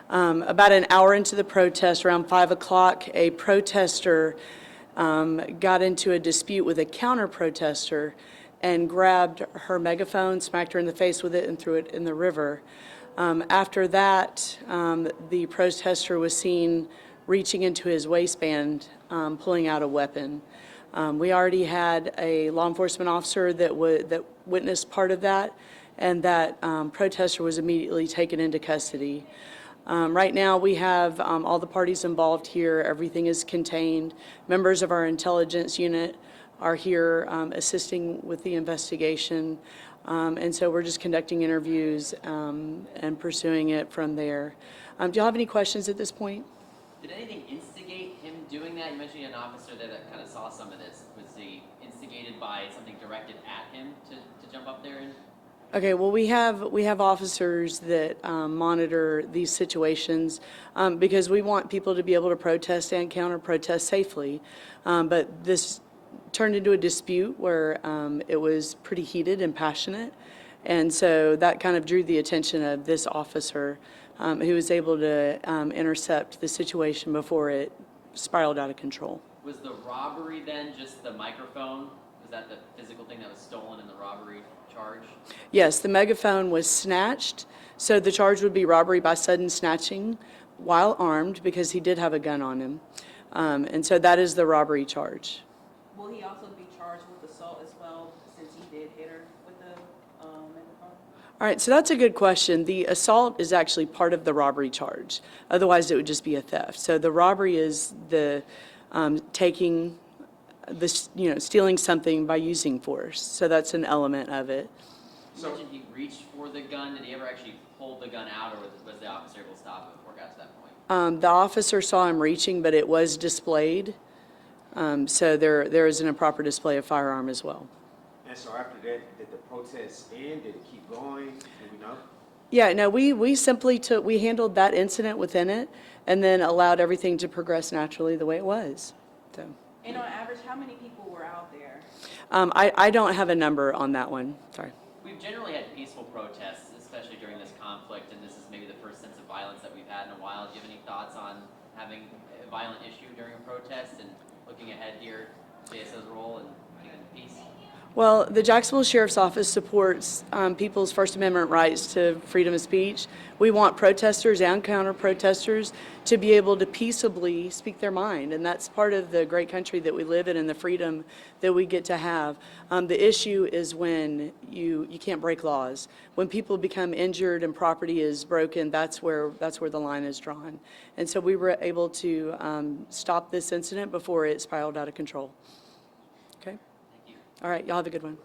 About an hour into the protest, around 5 o'clock, a protester got into a dispute with a counter-protester and grabbed her megaphone, smacked her in the face with it, and threw it in the river. After that, the protester was seen reaching into his waistband, pulling out a weapon. We already had a law enforcement officer that witnessed part of that, and that protester was immediately taken into custody. Right now, we have all the parties involved here. Everything is contained. Members of our intelligence unit are here assisting with the investigation. And so we're just conducting interviews and pursuing it from there. Do you have any questions at this point? Did anything instigate him doing that? You mentioned you had an officer there that kind of saw some of this. Was he instigated by something directed at him to jump up there and... Okay, well, we have officers that monitor these situations because we want people to be able to protest and counter-protest safely. But this turned into a dispute where it was pretty heated and passionate, and so that kind of drew the attention of this officer who was able to intercept the situation before it spiraled out of control. Was the robbery then just the microphone? Was that the physical thing that was stolen in the robbery charge? Yes, the megaphone was snatched, so the charge would be robbery by sudden snatching while armed because he did have a gun on him. And so that is the robbery charge. Will he also be charged with assault as well since he did hit her with the megaphone? All right, so that's a good question. The assault is actually part of the robbery charge. Otherwise, it would just be a theft. So the robbery is the taking this, stealing something by using force. So that's an element of it. You mentioned he reached for the gun. Did he ever actually pull the gun out, or was the officer able to stop it before it got to that point? The officer saw him reaching, but it was displayed. So there is an improper display of firearm as well. And so after that, did the protest end? Did it keep going? Do we know? Yeah, no, we simply we handled that incident within it and then allowed everything to progress naturally the way it was. So. And on average, how many people were out there? I don't have a number on that one. Sorry. We've generally had peaceful protests, especially during this conflict, and this is maybe the first sense of violence that we've had in a while. Do you have any thoughts on having a violent issue during a protest and looking ahead here, JSO's role in keeping peace? Well, the Jacksonville Sheriff's Office supports people's First Amendment rights to freedom of speech. We want protesters and counter-protesters to be able to peaceably speak their mind, and that's part of the great country that we live in and the freedom that we get to have. The issue is when you can't break laws. When people become injured and property is broken, that's where the line is drawn. And so we were able to stop this incident before it spiraled out of control. Okay? Thank you. All right, y'all have a good one.